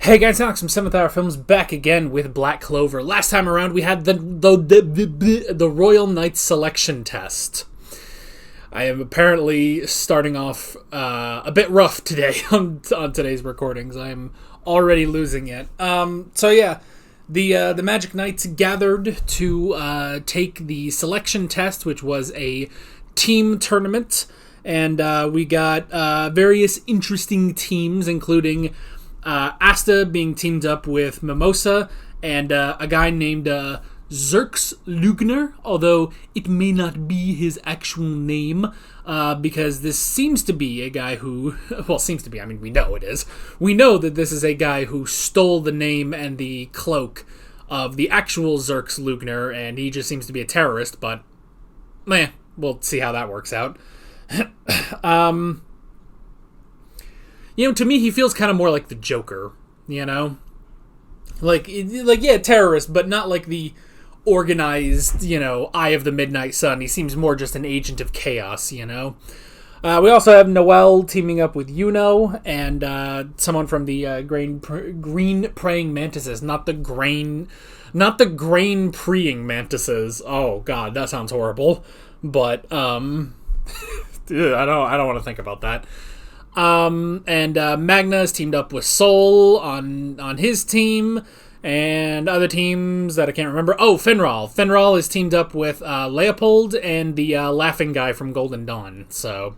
Hey guys, Alex from 7th Hour Films back again with Black Clover. Last time around we had the Royal Knights selection test. I am apparently starting off a bit rough today on today's recordings. I am already losing it. The Magic Knights gathered to take the selection test, which was a team tournament, and we got various interesting teams, including Asta being teamed up with Mimosa and a guy named Xerx Lugner, although it may not be his actual name, because this seems to be a guy who, we know it is. We know that this is a guy who stole the name and the cloak of the actual Xerx Lugner, and he just seems to be a terrorist, but, we'll see how that works out. To me, he feels kind of more like the Joker, terrorist, but not like the organized, Eye of the Midnight Sun. He seems more just an agent of chaos, We also have Noelle teaming up with Yuno and someone from the green praying mantises, not the grain preying mantises. Oh God, that sounds horrible. But I don't want to think about that. Magna is teamed up with Sol on his team, and other teams that I can't remember. Oh, Finral. Finral is teamed up with Leopold and the laughing guy from Golden Dawn. So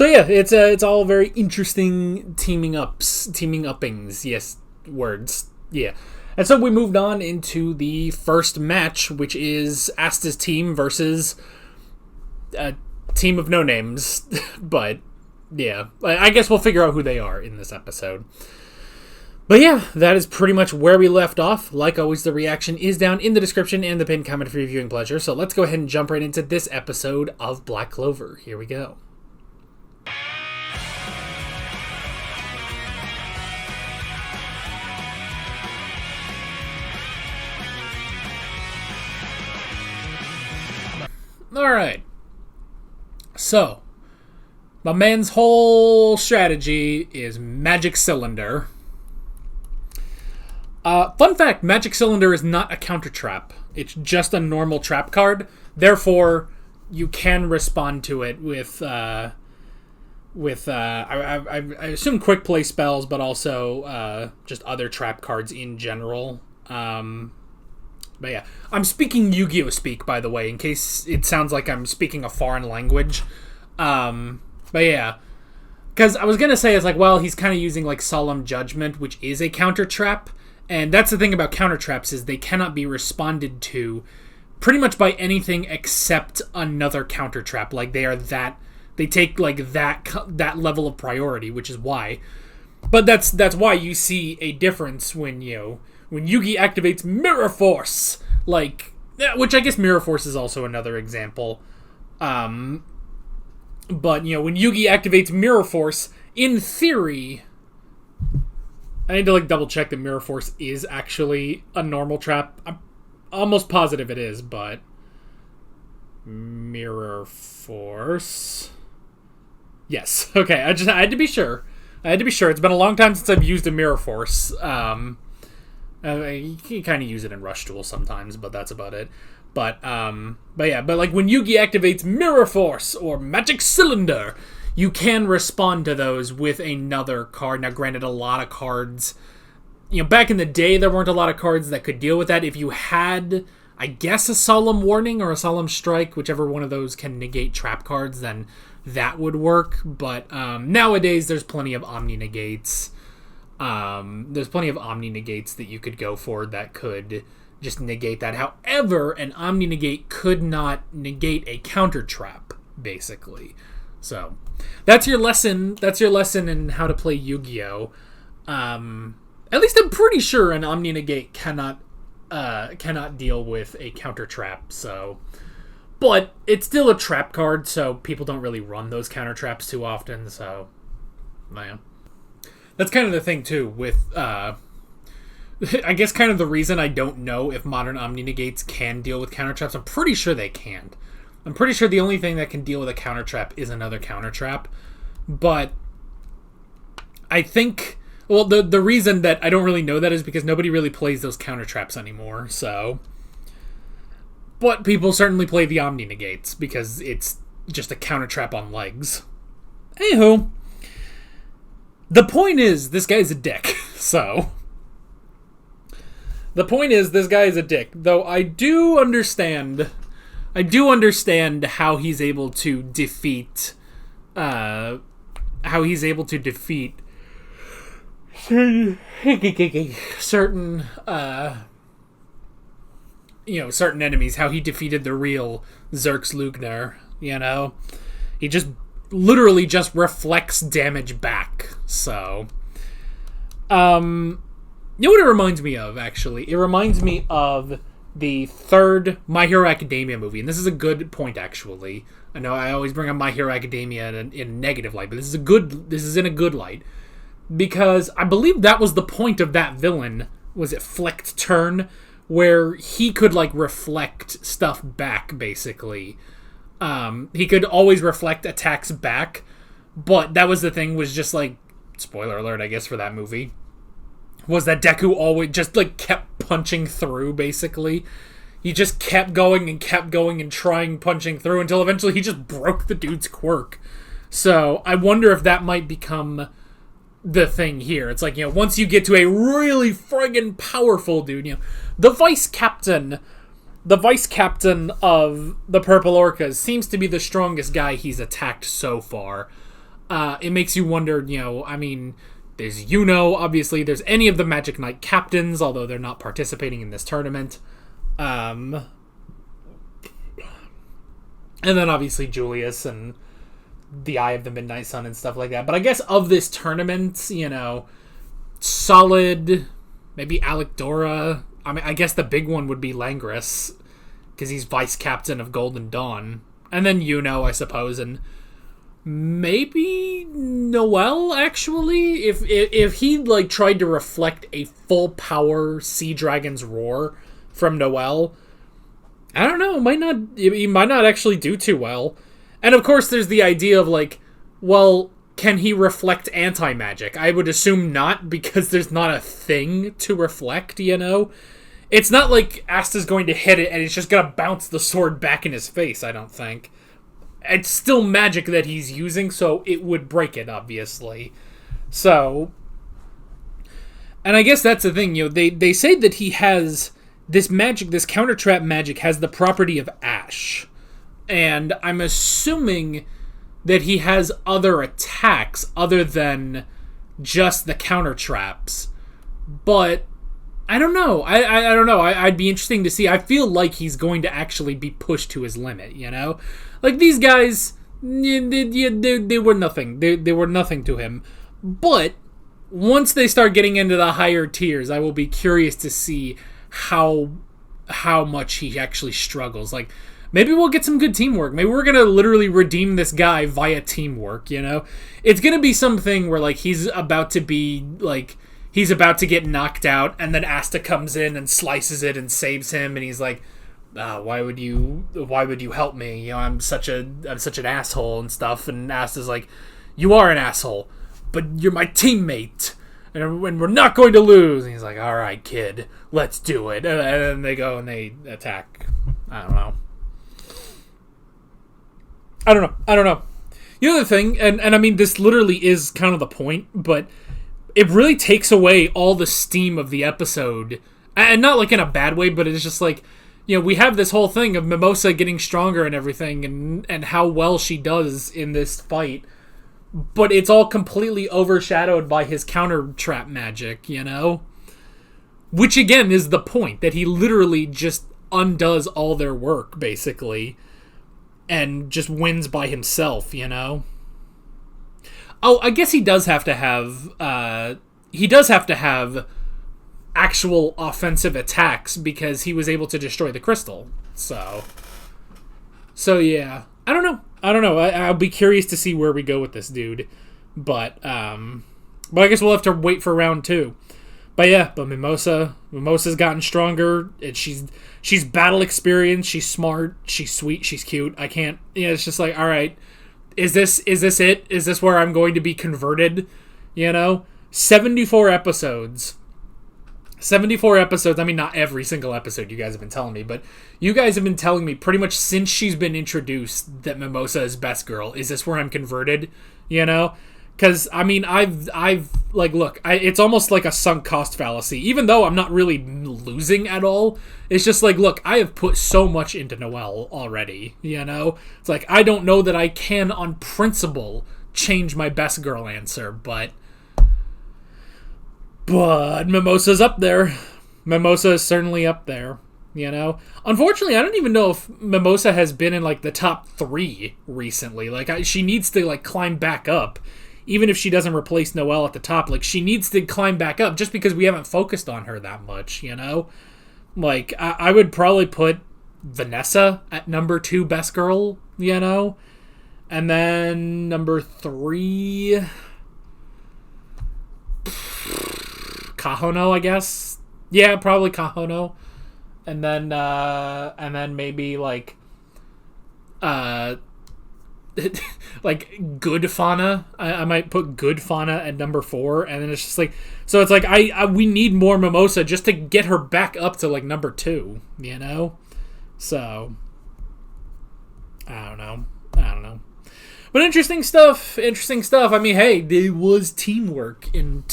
yeah, it's all very interesting teaming uppings. Yes, words. Yeah. And so we moved on into the first match, which is Asta's team versus a team of no names, but yeah, I guess we'll figure out who they are in this episode. But yeah, that is pretty much where we left off. Like always, the reaction is down in the description and the pinned comment for your viewing pleasure. So let's go ahead and jump right into this episode of Black Clover. Here we go. Alright. So, my man's whole strategy is Magic Cylinder. Fun fact, Magic Cylinder is not a counter trap. It's just a normal trap card. Therefore, you can respond to it with I assume quick play spells, but also just other trap cards in general. But yeah, I'm speaking Yu-Gi-Oh! Speak, by the way, in case it sounds like I'm speaking a foreign language. But yeah, because I was going to say, it's like, well, he's kind of using like Solemn Judgment, which is a counter trap. And that's the thing about counter traps, is they cannot be responded to pretty much by anything except another counter trap. Like they take like that level of priority, which is why. But that's why you see a difference when Yugi activates Mirror Force, which I guess Mirror Force is also another example. But, when Yugi activates Mirror Force, in theory, I need to, double check that Mirror Force is actually a normal trap. I'm almost positive it is, but Mirror Force. Yes. Okay, I had to be sure. It's been a long time since I've used a Mirror Force. You can kind of use it in Rush Duel sometimes, but that's about it. But when Yugi activates Mirror Force or Magic Cylinder, you can respond to those with another card. Now, granted, a lot of cards, back in the day, there weren't a lot of cards that could deal with that. If you had, I guess, a Solemn Warning or a Solemn Strike, whichever one of those can negate trap cards, then that would work. But nowadays, there's plenty of Omni Negates. That you could go for that could just negate that. However, an Omni Negate could not negate a counter trap, basically. So, that's your lesson. That's your lesson in how to play Yu-Gi-Oh! At least I'm pretty sure an Omni Negate cannot deal with a counter trap. So, but it's still a trap card, so people don't really run those counter traps too often. So, man, that's kind of the thing too with. I guess kind of the reason I don't know if modern Omni Negates can deal with counter traps. I'm pretty sure they can't. I'm pretty sure the only thing that can deal with a counter trap is another counter trap. But I think Well, the reason that I don't really know that is because nobody really plays those counter traps anymore, so... But people certainly play the Omni Negates, because it's just a counter trap on legs. Anywho, the point is, this guy's a dick, so... The point is, this guy is a dick, though I do understand how he's able to defeat, certain enemies, how he defeated the real Zerx Lugner, you know? He just literally just reflects damage back, so... You know what it reminds me of, actually? It reminds me of the third My Hero Academia movie, and this is a good point, actually. I know I always bring up My Hero Academia in a negative light, but this is in a good light. Because I believe that was the point of that villain, was it Flicked Turn, where he could, like, reflect stuff back, basically. He could always reflect attacks back, but that was the thing, was just, like, spoiler alert, I guess, for that movie, was that Deku always just, like, kept punching through, basically. He just kept going and trying punching through until eventually he just broke the dude's quirk. So, I wonder if that might become the thing here. It's like, you know, once you get to a really friggin' powerful dude, you know, the vice captain of the Purple Orcas seems to be the strongest guy he's attacked so far. It makes you wonder, you know, I mean... There's obviously. There's any of the Magic Knight captains, although they're not participating in this tournament. And then obviously Julius and the Eye of the Midnight Sun and stuff like that. But I guess of this tournament, you know, Solid, maybe Alec Dora. I mean, I guess the big one would be Langris, because he's vice captain of Golden Dawn. And then I suppose, and... Maybe Noel, actually? If he, like, tried to reflect a full power Sea Dragon's roar from Noel, I don't know, he might not actually do too well. And of course there's the idea of, like, well, can he reflect anti-magic? I would assume not, because there's not a thing to reflect, you know? It's not like Asta's going to hit it and it's just gonna bounce the sword back in his face, I don't think. It's still magic that he's using, so it would break it, obviously. So, and I guess that's the thing, you know, they say that he has this magic, this counter trap magic has the property of ash. And I'm assuming that he has other attacks other than just the counter traps. But I don't know. I don't know. I'd be interesting to see. I feel like he's going to actually be pushed to his limit, you know? Like, these guys, they were nothing. They were nothing to him. But once they start getting into the higher tiers, I will be curious to see how much he actually struggles. Like, maybe we'll get some good teamwork. Maybe we're going to literally redeem this guy via teamwork, you know? It's going to be something where, like, he's about to get knocked out, and then Asta comes in and slices it and saves him, and he's like, why would you help me? You know, I'm such an asshole and stuff. And Asta's like, you are an asshole, but you're my teammate, and we're not going to lose. And he's like, all right, kid, let's do it. And then they go and they attack. I don't know. The other thing, and I mean, this literally is kind of the point, but it really takes away all the steam of the episode, and not like in a bad way, but it's just like, you know, we have this whole thing of Mimosa getting stronger and everything, and how well she does in this fight, but it's all completely overshadowed by his counter trap magic, you know? Which again is the point, that he literally just undoes all their work, basically, and just wins by himself, you know? Oh, I guess he does have to have actual offensive attacks, because he was able to destroy the crystal. So yeah. I don't know. I'll be curious to see where we go with this dude. But I guess we'll have to wait for round 2. But Mimosa's gotten stronger. And she's battle experienced. She's smart. She's sweet. She's cute. It's just like, all right, is this it? Is this where I'm going to be converted? You know? 74 episodes. 74 episodes. I mean, not every single episode you guys have been telling me, but you guys have been telling me pretty much since she's been introduced that Mimosa is best girl. Is this where I'm converted? You know? Because, I mean, I've like, look, it's almost like a sunk cost fallacy. Even though I'm not really losing at all, it's just like, look, I have put so much into Noelle already, you know? It's like, I don't know that I can, on principle, change my best girl answer, but Mimosa's up there. Mimosa is certainly up there, you know? Unfortunately, I don't even know if Mimosa has been in, like, the top 3 recently. Like, she needs to, like, climb back up. Even if she doesn't replace Noelle at the top, like, she needs to climb back up just because we haven't focused on her that much, you know? Like, I would probably put Vanessa at number 2 best girl, you know? And then number 3... Kahono, I guess. Yeah, probably Kahono. And then maybe, like... like good fauna. I might put good fauna at number 4, and then it's just like, so it's like we need more Mimosa just to get her back up to like number 2, you know? So I don't know. But interesting stuff. I mean, hey, there was teamwork in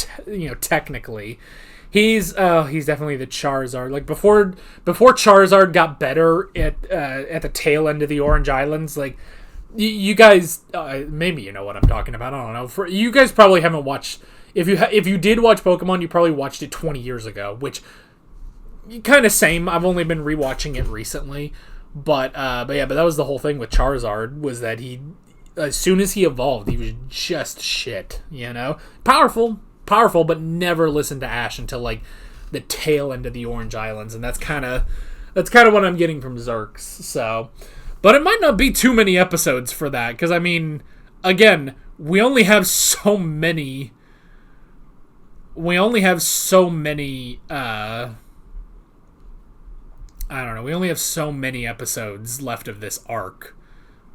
technically. He's definitely the Charizard. Like before Charizard got better at the tail end of the Orange Islands, like you guys, maybe you know what I'm talking about. I don't know. You guys probably haven't watched. If you did watch Pokemon, you probably watched it 20 years ago, which kind of same. I've only been rewatching it recently, but that was the whole thing with Charizard, was that he, as soon as he evolved, he was just shit. You know, powerful, but never listened to Ash until like the tail end of the Orange Islands, and that's kind of what I'm getting from Zerks. So. But it might not be too many episodes for that, because, I mean, again, we only have so many... I don't know. We only have so many episodes left of this arc.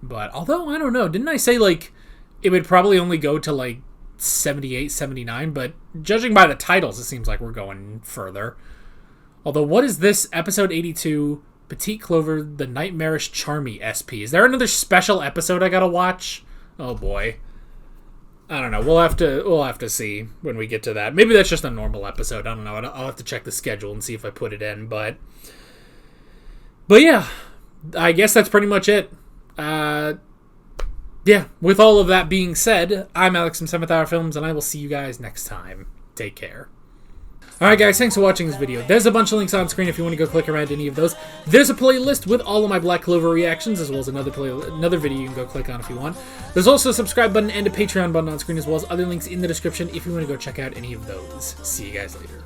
But, although, I don't know. Didn't I say, like, it would probably only go to, like, 78, 79? But judging by the titles, it seems like we're going further. Although, what is this? Episode 82... Petite Clover, the Nightmarish Charmy SP. Is there another special episode I gotta watch? Oh boy. I don't know. We'll have to see when we get to that. Maybe that's just a normal episode. I don't know. I'll have to check the schedule and see if I put it in. But yeah, I guess that's pretty much it. Yeah, with all of that being said, I'm Alex from 7th Hour Films, and I will see you guys next time. Take care. Alright guys, thanks for watching this video. There's a bunch of links on screen if you want to go click around any of those. There's a playlist with all of my Black Clover reactions, as well as another video you can go click on if you want. There's also a subscribe button and a Patreon button on screen, as well as other links in the description if you want to go check out any of those. See you guys later.